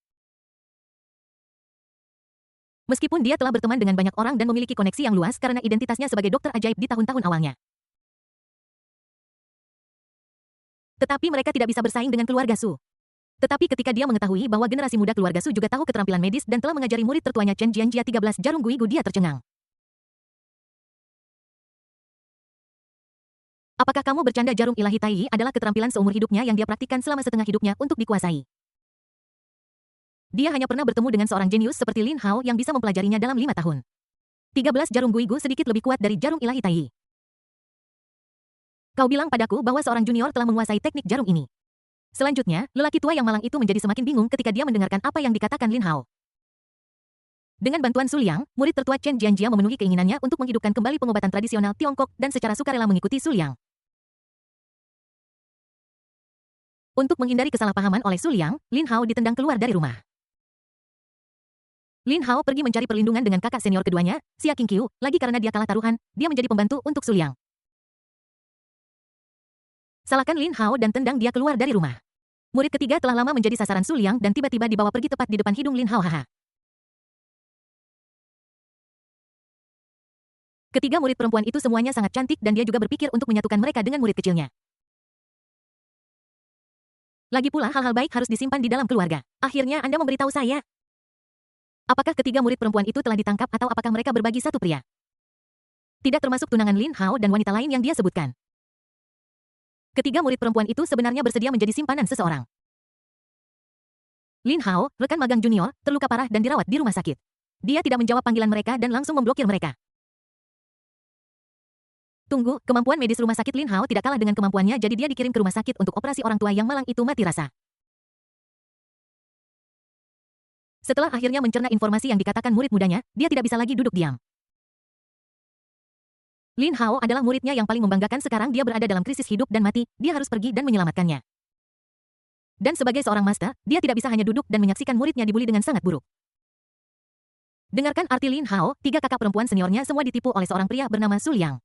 Meskipun dia telah berteman dengan banyak orang dan memiliki koneksi yang luas karena identitasnya sebagai dokter ajaib di tahun-tahun awalnya. Tetapi mereka tidak bisa bersaing dengan keluarga Su. Tetapi ketika dia mengetahui bahwa generasi muda keluarga Su juga tahu keterampilan medis dan telah mengajari murid tertuanya Chen Jianjia 13 jarum guigu dia tercengang. Apakah kamu bercanda jarum ilahi Tai adalah keterampilan seumur hidupnya yang dia praktikkan selama setengah hidupnya untuk dikuasai? Dia hanya pernah bertemu dengan seorang jenius seperti Lin Hao yang bisa mempelajarinya dalam 5 tahun. 13 jarum guigu sedikit lebih kuat dari jarum ilahi Tai. Kau bilang padaku bahwa seorang junior telah menguasai teknik jarum ini. Selanjutnya, lelaki tua yang malang itu menjadi semakin bingung ketika dia mendengarkan apa yang dikatakan Lin Hao. Dengan bantuan Su Liang, murid tertua Chen Jianjia memenuhi keinginannya untuk menghidupkan kembali pengobatan tradisional Tiongkok dan secara sukarela mengikuti Su Liang. Untuk menghindari kesalahpahaman oleh Su Liang, Lin Hao ditendang keluar dari rumah. Lin Hao pergi mencari perlindungan dengan kakak senior keduanya, Xia Qingqiu, lagi karena dia kalah taruhan, dia menjadi pembantu untuk Su Liang. Salahkan Lin Hao dan tendang dia keluar dari rumah. Murid ketiga telah lama menjadi sasaran Su Liang dan tiba-tiba dibawa pergi tepat di depan hidung Lin Hao. Haha. Ketiga murid perempuan itu semuanya sangat cantik dan dia juga berpikir untuk menyatukan mereka dengan murid kecilnya. Lagi pula hal-hal baik harus disimpan di dalam keluarga. Akhirnya Anda memberitahu saya. Apakah ketiga murid perempuan itu telah ditangkap atau apakah mereka berbagi satu pria? Tidak termasuk tunangan Lin Hao dan wanita lain yang dia sebutkan. Ketiga murid perempuan itu sebenarnya bersedia menjadi simpanan seseorang. Lin Hao, rekan magang junior, terluka parah dan dirawat di rumah sakit. Dia tidak menjawab panggilan mereka dan langsung memblokir mereka. Tunggu, kemampuan medis rumah sakit Lin Hao tidak kalah dengan kemampuannya, jadi dia dikirim ke rumah sakit untuk operasi orang tua yang malang itu mati rasa. Setelah akhirnya mencerna informasi yang dikatakan murid mudanya, dia tidak bisa lagi duduk diam. Lin Hao adalah muridnya yang paling membanggakan, sekarang dia berada dalam krisis hidup dan mati, dia harus pergi dan menyelamatkannya. Dan sebagai seorang master, dia tidak bisa hanya duduk dan menyaksikan muridnya dibuli dengan sangat buruk. Dengarkan arti Lin Hao, tiga kakak perempuan seniornya semua ditipu oleh seorang pria bernama Su Liang.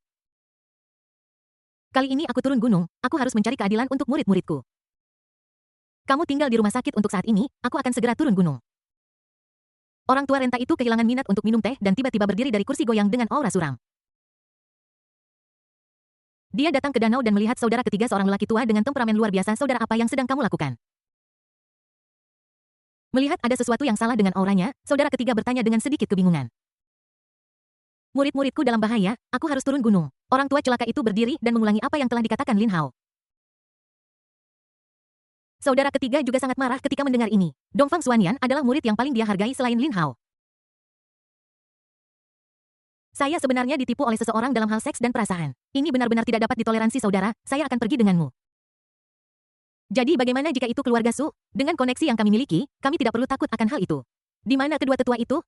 Kali ini aku turun gunung, aku harus mencari keadilan untuk murid-muridku. Kamu tinggal di rumah sakit untuk saat ini, aku akan segera turun gunung. Orang tua renta itu kehilangan minat untuk minum teh dan tiba-tiba berdiri dari kursi goyang dengan aura suram. Dia datang ke danau dan melihat saudara ketiga seorang lelaki tua dengan temperamen luar biasa. Saudara, apa yang sedang kamu lakukan? Melihat ada sesuatu yang salah dengan auranya, saudara ketiga bertanya dengan sedikit kebingungan. Murid-muridku dalam bahaya, aku harus turun gunung. Orang tua celaka itu berdiri dan mengulangi apa yang telah dikatakan Lin Hao. Saudara ketiga juga sangat marah ketika mendengar ini. Dongfang Xuanyan adalah murid yang paling dia hargai selain Lin Hao. Saya sebenarnya ditipu oleh seseorang dalam hal seks dan perasaan. Ini benar-benar tidak dapat ditoleransi saudara, saya akan pergi denganmu. Jadi bagaimana jika itu keluarga Su? Dengan koneksi yang kami miliki, kami tidak perlu takut akan hal itu. Di mana kedua tetua itu?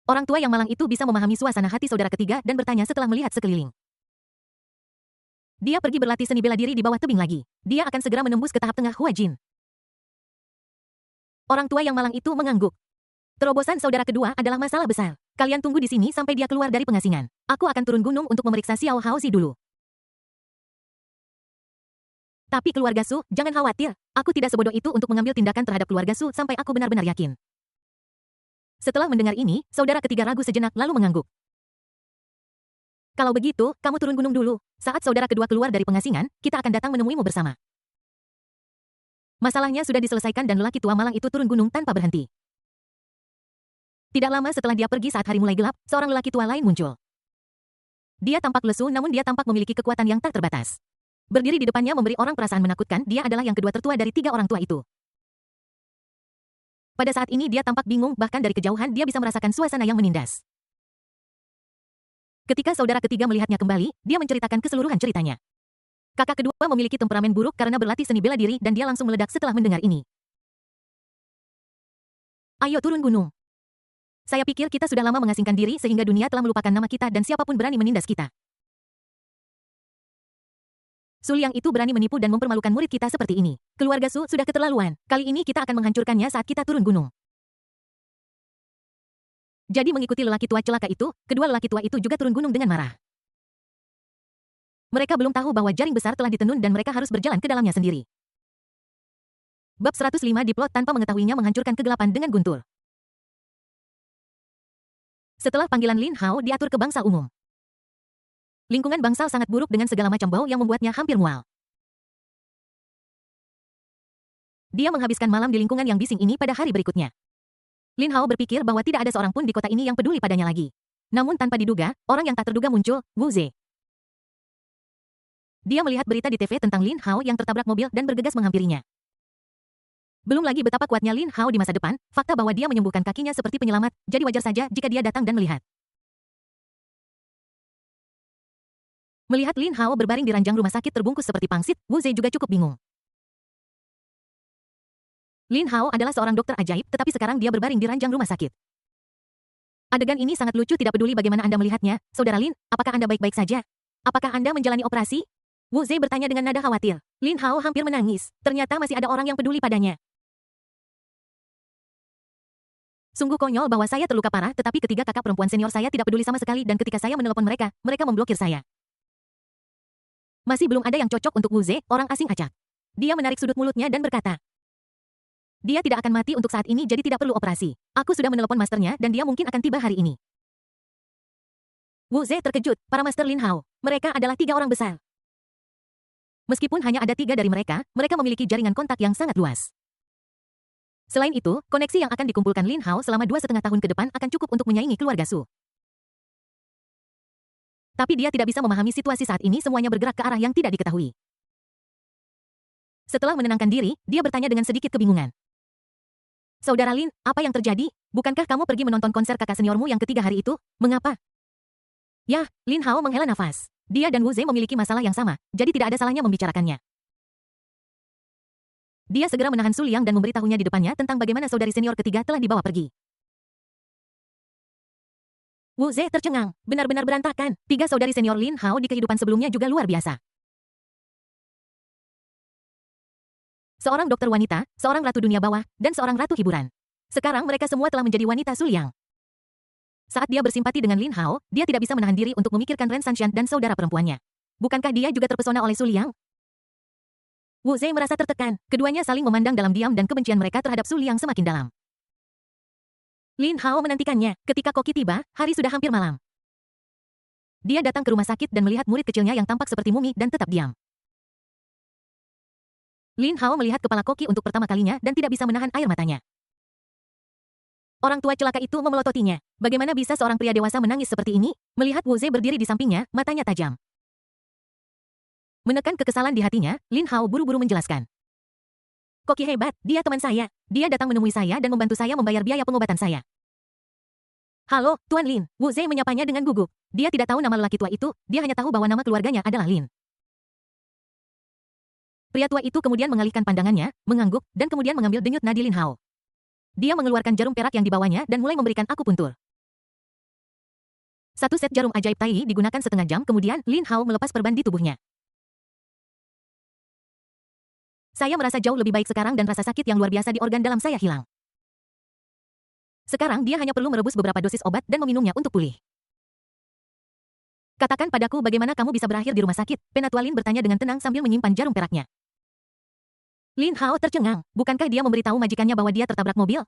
Orang tua yang malang itu bisa memahami suasana hati saudara ketiga dan bertanya setelah melihat sekeliling. Dia pergi berlatih seni bela diri di bawah tebing lagi. Dia akan segera menembus ke tahap tengah Hua Jin. Orang tua yang malang itu mengangguk. Terobosan saudara kedua adalah masalah besar. Kalian tunggu di sini sampai dia keluar dari pengasingan. Aku akan turun gunung untuk memeriksa Xiao Haozi dulu. Tapi keluarga Su, jangan khawatir. Aku tidak sebodoh itu untuk mengambil tindakan terhadap keluarga Su sampai aku benar-benar yakin. Setelah mendengar ini, saudara ketiga ragu sejenak lalu mengangguk. Kalau begitu, kamu turun gunung dulu. Saat saudara kedua keluar dari pengasingan, kita akan datang menemuimu bersama. Masalahnya sudah diselesaikan dan lelaki tua malang itu turun gunung tanpa berhenti. Tidak lama setelah dia pergi saat hari mulai gelap, seorang lelaki tua lain muncul. Dia tampak lesu namun dia tampak memiliki kekuatan yang tak terbatas. Berdiri di depannya memberi orang perasaan menakutkan, dia adalah yang kedua tertua dari tiga orang tua itu. Pada saat ini dia tampak bingung, bahkan dari kejauhan dia bisa merasakan suasana yang menindas. Ketika saudara ketiga melihatnya kembali, dia menceritakan keseluruhan ceritanya. Kakak kedua memiliki temperamen buruk karena berlatih seni bela diri dan dia langsung meledak setelah mendengar ini. Ayo turun gunung. Saya pikir kita sudah lama mengasingkan diri sehingga dunia telah melupakan nama kita dan siapapun berani menindas kita. Su Liang itu berani menipu dan mempermalukan murid kita seperti ini. Keluarga Su sudah keterlaluan. Kali ini kita akan menghancurkannya saat kita turun gunung. Jadi mengikuti lelaki tua celaka itu, kedua lelaki tua itu juga turun gunung dengan marah. Mereka belum tahu bahwa jaring besar telah ditenun dan mereka harus berjalan ke dalamnya sendiri. Bab 105 diplot tanpa mengetahuinya menghancurkan kegelapan dengan guntur. Setelah panggilan Lin Hao diatur ke bangsal umum. Lingkungan bangsal sangat buruk dengan segala macam bau yang membuatnya hampir mual. Dia menghabiskan malam di lingkungan yang bising ini pada hari berikutnya. Lin Hao berpikir bahwa tidak ada seorang pun di kota ini yang peduli padanya lagi. Namun tanpa diduga, orang yang tak terduga muncul, Wu Ze. Dia melihat berita di TV tentang Lin Hao yang tertabrak mobil dan bergegas menghampirinya. Belum lagi betapa kuatnya Lin Hao di masa depan, fakta bahwa dia menyembuhkan kakinya seperti penyelamat, jadi wajar saja jika dia datang dan melihat. Melihat Lin Hao berbaring di ranjang rumah sakit terbungkus seperti pangsit, Wu Ze juga cukup bingung. Lin Hao adalah seorang dokter ajaib, tetapi sekarang dia berbaring di ranjang rumah sakit. Adegan ini sangat lucu, tidak peduli bagaimana Anda melihatnya. Saudara Lin, apakah Anda baik-baik saja? Apakah Anda menjalani operasi? Wu Ze bertanya dengan nada khawatir. Lin Hao hampir menangis. Ternyata masih ada orang yang peduli padanya. Sungguh konyol bahwa saya terluka parah, tetapi ketiga kakak perempuan senior saya tidak peduli sama sekali dan ketika saya menelepon mereka, mereka memblokir saya. Masih belum ada yang cocok untuk Wu Ze, orang asing acak. Dia menarik sudut mulutnya dan berkata, dia tidak akan mati untuk saat ini jadi tidak perlu operasi. Aku sudah menelepon masternya dan dia mungkin akan tiba hari ini. Wu Ze terkejut, para master Lin Hao. Mereka adalah 3 orang besar. Meskipun hanya ada 3 dari mereka, mereka memiliki jaringan kontak yang sangat luas. Selain itu, koneksi yang akan dikumpulkan Lin Hao selama 2,5 tahun ke depan akan cukup untuk menyaingi keluarga Su. Tapi dia tidak bisa memahami situasi saat ini, semuanya bergerak ke arah yang tidak diketahui. Setelah menenangkan diri, dia bertanya dengan sedikit kebingungan. Saudara Lin, apa yang terjadi? Bukankah kamu pergi menonton konser kakak seniormu yang ketiga hari itu? Mengapa? Yah, Lin Hao menghela nafas. Dia dan Wu Ze memiliki masalah yang sama, jadi tidak ada salahnya membicarakannya. Dia segera menahan Su Liang dan memberitahunya di depannya tentang bagaimana saudari senior ketiga telah dibawa pergi. Wu Ze tercengang, benar-benar berantakan. 3 saudari senior Lin Hao di kehidupan sebelumnya juga luar biasa. Seorang dokter wanita, seorang ratu dunia bawah, dan seorang ratu hiburan. Sekarang mereka semua telah menjadi wanita Su Liang. Saat dia bersimpati dengan Lin Hao, dia tidak bisa menahan diri untuk memikirkan Ren Sanshan dan saudara perempuannya. Bukankah dia juga terpesona oleh Su Liang? Wu Ze merasa tertekan. Keduanya saling memandang dalam diam dan kebencian mereka terhadap Su Liang semakin dalam. Lin Hao menantikannya. Ketika Koki tiba, hari sudah hampir malam. Dia datang ke rumah sakit dan melihat murid kecilnya yang tampak seperti mumi dan tetap diam. Lin Hao melihat kepala Koki untuk pertama kalinya dan tidak bisa menahan air matanya. Orang tua celaka itu memelototinya. Bagaimana bisa seorang pria dewasa menangis seperti ini? Melihat Wu Ze berdiri di sampingnya, matanya tajam. Menekan kekesalan di hatinya, Lin Hao buru-buru menjelaskan. Koki hebat, dia teman saya. Dia datang menemui saya dan membantu saya membayar biaya pengobatan saya. Halo, Tuan Lin. Wu Ze menyapanya dengan gugup. Dia tidak tahu nama lelaki tua itu, dia hanya tahu bahwa nama keluarganya adalah Lin. Pria tua itu kemudian mengalihkan pandangannya, mengangguk, dan kemudian mengambil denyut nadi Lin Hao. Dia mengeluarkan jarum perak yang dibawanya dan mulai memberikan akupuntur. 1 set jarum ajaib Tai digunakan setengah jam kemudian Lin Hao melepas perban di tubuhnya. Saya merasa jauh lebih baik sekarang dan rasa sakit yang luar biasa di organ dalam saya hilang. Sekarang dia hanya perlu merebus beberapa dosis obat dan meminumnya untuk pulih. Katakan padaku bagaimana kamu bisa berakhir di rumah sakit, Penatua Lin bertanya dengan tenang sambil menyimpan jarum peraknya. Lin Hao tercengang, bukankah dia memberitahu majikannya bahwa dia tertabrak mobil?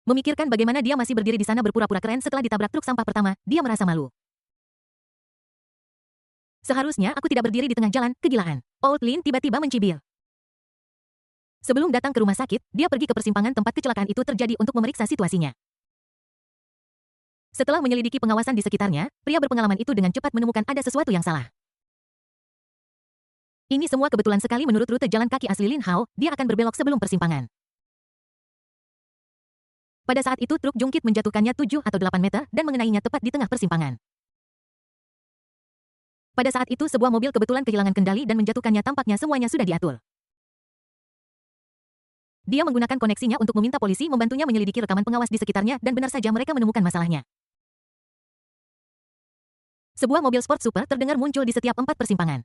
Memikirkan bagaimana dia masih berdiri di sana berpura-pura keren setelah ditabrak truk sampah pertama, dia merasa malu. Seharusnya aku tidak berdiri di tengah jalan, kegilaan. Old Lin tiba-tiba mencibir. Sebelum datang ke rumah sakit, dia pergi ke persimpangan tempat kecelakaan itu terjadi untuk memeriksa situasinya. Setelah menyelidiki pengawasan di sekitarnya, pria berpengalaman itu dengan cepat menemukan ada sesuatu yang salah. Ini semua kebetulan sekali menurut rute jalan kaki asli Lin Hao, dia akan berbelok sebelum persimpangan. Pada saat itu truk jungkit menjatuhkannya 7 atau 8 meter dan mengenainya tepat di tengah persimpangan. Pada saat itu sebuah mobil kebetulan kehilangan kendali dan menjatuhkannya, tampaknya semuanya sudah diatur. Dia menggunakan koneksinya untuk meminta polisi membantunya menyelidiki rekaman pengawas di sekitarnya dan benar saja mereka menemukan masalahnya. Sebuah mobil sport super terdengar muncul di setiap 4 persimpangan.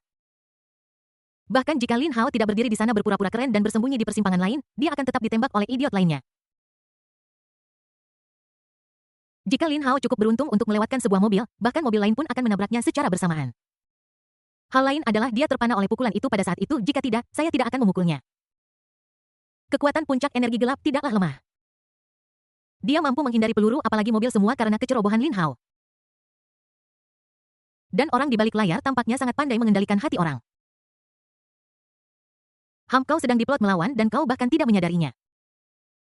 Bahkan jika Lin Hao tidak berdiri di sana berpura-pura keren dan bersembunyi di persimpangan lain, dia akan tetap ditembak oleh idiot lainnya. Jika Lin Hao cukup beruntung untuk melewatkan sebuah mobil, bahkan mobil lain pun akan menabraknya secara bersamaan. Hal lain adalah dia terpana oleh pukulan itu pada saat itu, jika tidak, saya tidak akan memukulnya. Kekuatan puncak energi gelap tidaklah lemah. Dia mampu menghindari peluru apalagi mobil semua karena kecerobohan Lin Hao. Dan orang di balik layar tampaknya sangat pandai mengendalikan hati orang. Kau sedang diplot melawan dan kau bahkan tidak menyadarinya.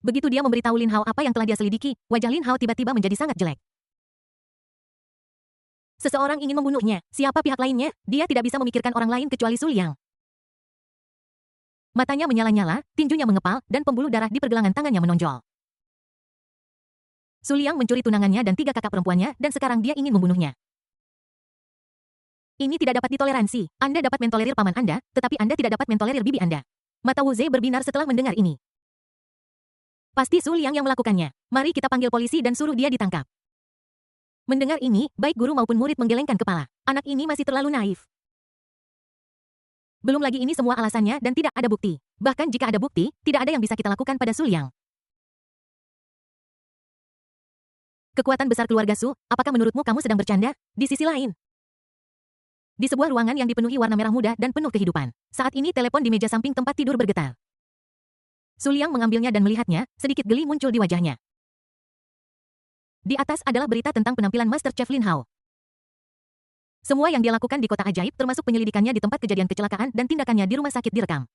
Begitu dia memberitahu Lin Hao apa yang telah dia selidiki, wajah Lin Hao tiba-tiba menjadi sangat jelek. Seseorang ingin membunuhnya, siapa pihak lainnya? Dia tidak bisa memikirkan orang lain kecuali Su Liang. Matanya menyala-nyala, tinjunya mengepal, dan pembuluh darah di pergelangan tangannya menonjol. Su Liang mencuri tunangannya dan 3 kakak perempuannya, dan sekarang dia ingin membunuhnya. Ini tidak dapat ditoleransi. Anda dapat mentolerir paman Anda, tetapi Anda tidak dapat mentolerir bibi Anda. Mata Wu Ze berbinar setelah mendengar ini. Pasti Su Liang yang melakukannya. Mari kita panggil polisi dan suruh dia ditangkap. Mendengar ini, baik guru maupun murid menggelengkan kepala. Anak ini masih terlalu naif. Belum lagi ini semua alasannya dan tidak ada bukti. Bahkan jika ada bukti, tidak ada yang bisa kita lakukan pada Su Liang. Kekuatan besar keluarga Su, apakah menurutmu kamu sedang bercanda? Di sisi lain, di sebuah ruangan yang dipenuhi warna merah muda dan penuh kehidupan. Saat ini telepon di meja samping tempat tidur bergetar. Su Liang mengambilnya dan melihatnya, sedikit geli muncul di wajahnya. Di atas adalah berita tentang penampilan Master Chef Lin Hao. Semua yang dia lakukan di kota ajaib termasuk penyelidikannya di tempat kejadian kecelakaan dan tindakannya di rumah sakit direkam.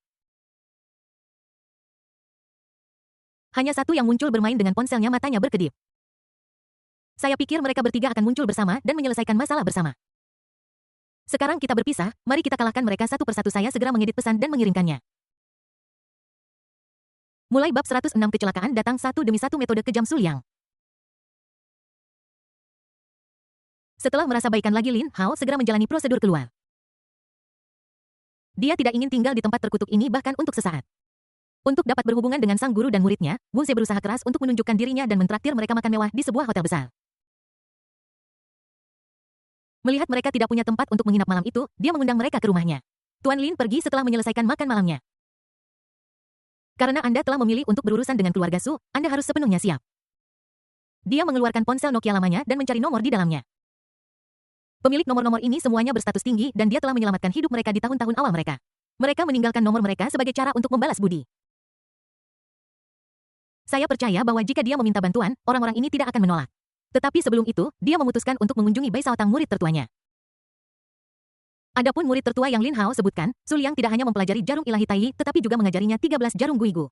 Hanya satu yang muncul bermain dengan ponselnya, matanya berkedip. Saya pikir mereka bertiga akan muncul bersama dan menyelesaikan masalah bersama. Sekarang kita berpisah, mari kita kalahkan mereka satu persatu. Saya segera mengedit pesan dan mengirimkannya. Mulai bab 106 kecelakaan datang satu demi satu metode kejam Su Liang. Setelah merasa baikan lagi, Lin Hao segera menjalani prosedur keluar. Dia tidak ingin tinggal di tempat terkutuk ini bahkan untuk sesaat. Untuk dapat berhubungan dengan sang guru dan muridnya, Wu Ze berusaha keras untuk menunjukkan dirinya dan mentraktir mereka makan mewah di sebuah hotel besar. Melihat mereka tidak punya tempat untuk menginap malam itu, dia mengundang mereka ke rumahnya. Tuan Lin pergi setelah menyelesaikan makan malamnya. Karena Anda telah memilih untuk berurusan dengan keluarga Su, Anda harus sepenuhnya siap. Dia mengeluarkan ponsel Nokia lamanya dan mencari nomor di dalamnya. Pemilik nomor-nomor ini semuanya berstatus tinggi dan dia telah menyelamatkan hidup mereka di tahun-tahun awal mereka. Mereka meninggalkan nomor mereka sebagai cara untuk membalas budi. Saya percaya bahwa jika dia meminta bantuan, orang-orang ini tidak akan menolak. Tetapi sebelum itu, dia memutuskan untuk mengunjungi Bai Shaotang, murid tertuanya. Adapun murid tertua yang Lin Hao sebutkan, Su Liang tidak hanya mempelajari jarum ilahi Tai, tetapi juga mengajarinya 13 jarum Guigu.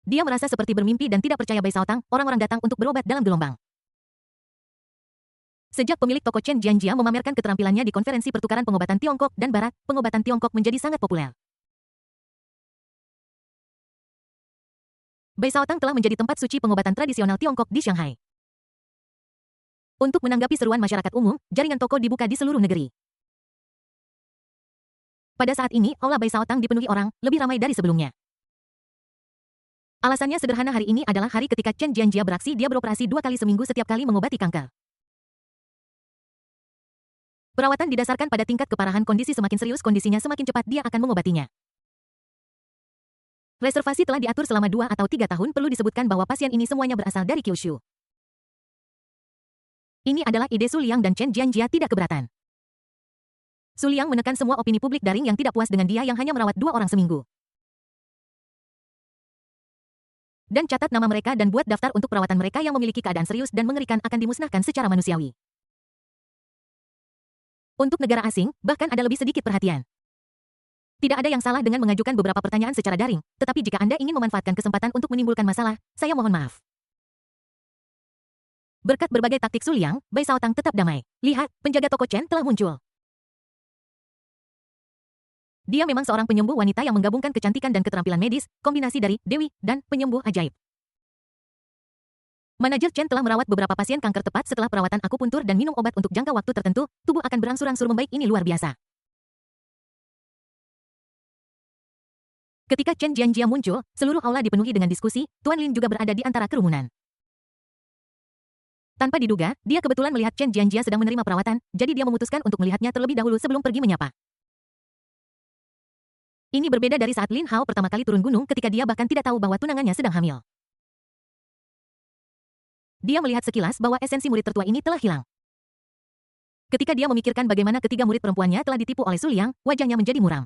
Dia merasa seperti bermimpi dan tidak percaya Bai Shaotang, orang-orang datang untuk berobat dalam gelombang. Sejak pemilik toko Chen Jianjia memamerkan keterampilannya di konferensi pertukaran pengobatan Tiongkok dan Barat, pengobatan Tiongkok menjadi sangat populer. Bai Shaotang telah menjadi tempat suci pengobatan tradisional Tiongkok di Shanghai. Untuk menanggapi seruan masyarakat umum, jaringan toko dibuka di seluruh negeri. Pada saat ini, aula Bai Shaotang dipenuhi orang, lebih ramai dari sebelumnya. Alasannya sederhana, hari ini adalah hari ketika Chen Jianjia beraksi. Dia beroperasi 2 kali seminggu setiap kali mengobati kanker. Perawatan didasarkan pada tingkat keparahan kondisi, semakin serius kondisinya semakin cepat dia akan mengobatinya. Reservasi telah diatur selama 2 atau 3 tahun, perlu disebutkan bahwa pasien ini semuanya berasal dari Kyushu. Ini adalah ide Su Liang dan Chen Jianjia tidak keberatan. Su Liang menekan semua opini publik daring yang tidak puas dengan dia yang hanya merawat 2 orang seminggu. Dan catat nama mereka dan buat daftar untuk perawatan mereka yang memiliki keadaan serius dan mengerikan akan dimusnahkan secara manusiawi. Untuk negara asing, bahkan ada lebih sedikit perhatian. Tidak ada yang salah dengan mengajukan beberapa pertanyaan secara daring, tetapi jika Anda ingin memanfaatkan kesempatan untuk menimbulkan masalah, saya mohon maaf. Berkat berbagai taktik Su Liang, Bai Shaotang tetap damai. Lihat, penjaga toko Chen telah muncul. Dia memang seorang penyembuh wanita yang menggabungkan kecantikan dan keterampilan medis, kombinasi dari dewi dan penyembuh ajaib. Manajer Chen telah merawat beberapa pasien kanker tepat setelah perawatan akupuntur dan minum obat untuk jangka waktu tertentu, tubuh akan berangsur-angsur membaik. Ini luar biasa. Ketika Chen Jianjia muncul, seluruh aula dipenuhi dengan diskusi. Tuan Lin juga berada di antara kerumunan. Tanpa diduga, dia kebetulan melihat Chen Jianjia sedang menerima perawatan, jadi dia memutuskan untuk melihatnya terlebih dahulu sebelum pergi menyapa. Ini berbeda dari saat Lin Hao pertama kali turun gunung ketika dia bahkan tidak tahu bahwa tunangannya sedang hamil. Dia melihat sekilas bahwa esensi murid tertua ini telah hilang. Ketika dia memikirkan bagaimana ketiga murid perempuannya telah ditipu oleh Su Liang, wajahnya menjadi muram.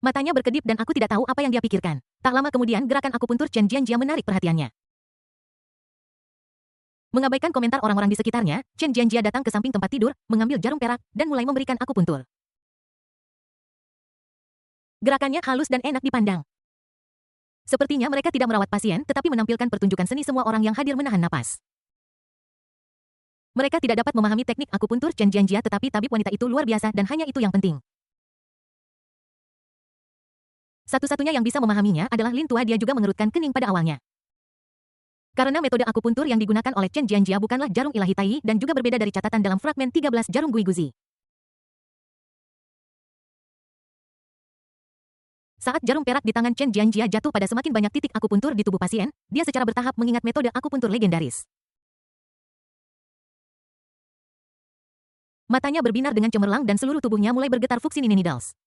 Matanya berkedip dan aku tidak tahu apa yang dia pikirkan. Tak lama kemudian gerakan akupuntur Chen Jianjia menarik perhatiannya. Mengabaikan komentar orang-orang di sekitarnya, Chen Jianjia datang ke samping tempat tidur, mengambil jarum perak, dan mulai memberikan akupuntur. Gerakannya halus dan enak dipandang. Sepertinya mereka tidak merawat pasien, tetapi menampilkan pertunjukan seni. Semua orang yang hadir menahan napas. Mereka tidak dapat memahami teknik akupuntur Chen Jianjia, tetapi tabib wanita itu luar biasa dan hanya itu yang penting. Satu-satunya yang bisa memahaminya adalah Lin Tua. Dia juga mengerutkan kening pada awalnya. Karena metode akupuntur yang digunakan oleh Chen Jianjia bukanlah jarum ilahi Tai dan juga berbeda dari catatan dalam fragmen 13 jarum Gui Guzi. Saat jarum perak di tangan Chen Jianjia jatuh pada semakin banyak titik akupuntur di tubuh pasien, dia secara bertahap mengingat metode akupuntur legendaris. Matanya berbinar dengan cemerlang dan seluruh tubuhnya mulai bergetar Fuxinine Needles.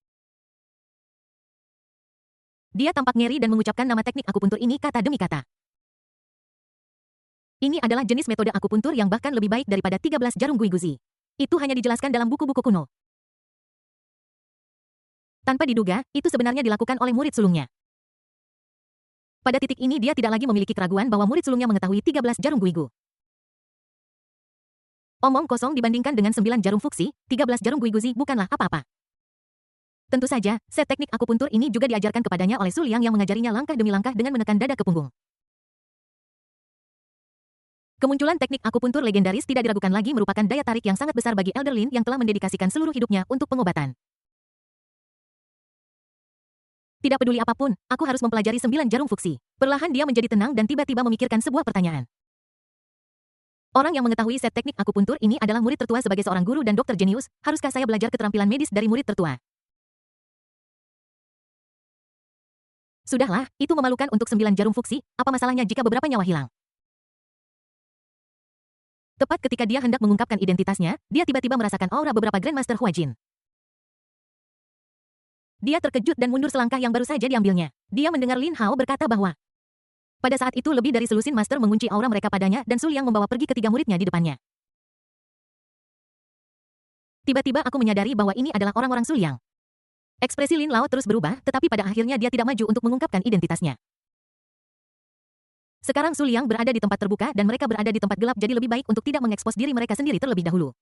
Dia tampak ngeri dan mengucapkan nama teknik akupuntur ini kata demi kata. Ini adalah jenis metode akupuntur yang bahkan lebih baik daripada 13 jarum guiguzi. Itu hanya dijelaskan dalam buku-buku kuno. Tanpa diduga, itu sebenarnya dilakukan oleh murid sulungnya. Pada titik ini dia tidak lagi memiliki keraguan bahwa murid sulungnya mengetahui 13 jarum guigu. Omong kosong dibandingkan dengan 9 jarum fuksi, 13 jarum guiguzi bukanlah apa-apa. Tentu saja, set teknik akupuntur ini juga diajarkan kepadanya oleh Su Liang yang mengajarinya langkah demi langkah dengan menekan dada ke punggung. Kemunculan teknik akupuntur legendaris tidak diragukan lagi merupakan daya tarik yang sangat besar bagi Elder Lin yang telah mendedikasikan seluruh hidupnya untuk pengobatan. Tidak peduli apapun, aku harus mempelajari 9 jarum fuksi. Perlahan dia menjadi tenang dan tiba-tiba memikirkan sebuah pertanyaan. Orang yang mengetahui set teknik akupuntur ini adalah murid tertua sebagai seorang guru dan dokter jenius, haruskah saya belajar keterampilan medis dari murid tertua? Sudahlah, itu memalukan untuk 9 jarum fuksi, apa masalahnya jika beberapa nyawa hilang? Tepat ketika dia hendak mengungkapkan identitasnya, dia tiba-tiba merasakan aura beberapa Grandmaster Huajin. Dia terkejut dan mundur selangkah yang baru saja diambilnya. Dia mendengar Lin Hao berkata bahwa pada saat itu lebih dari selusin master mengunci aura mereka padanya dan Su Liang membawa pergi ketiga muridnya di depannya. Tiba-tiba aku menyadari bahwa ini adalah orang-orang Su Liang. Ekspresi Lin Lao terus berubah, tetapi pada akhirnya dia tidak maju untuk mengungkapkan identitasnya. Sekarang Su Liang berada di tempat terbuka dan mereka berada di tempat gelap, jadi lebih baik untuk tidak mengekspos diri mereka sendiri terlebih dahulu.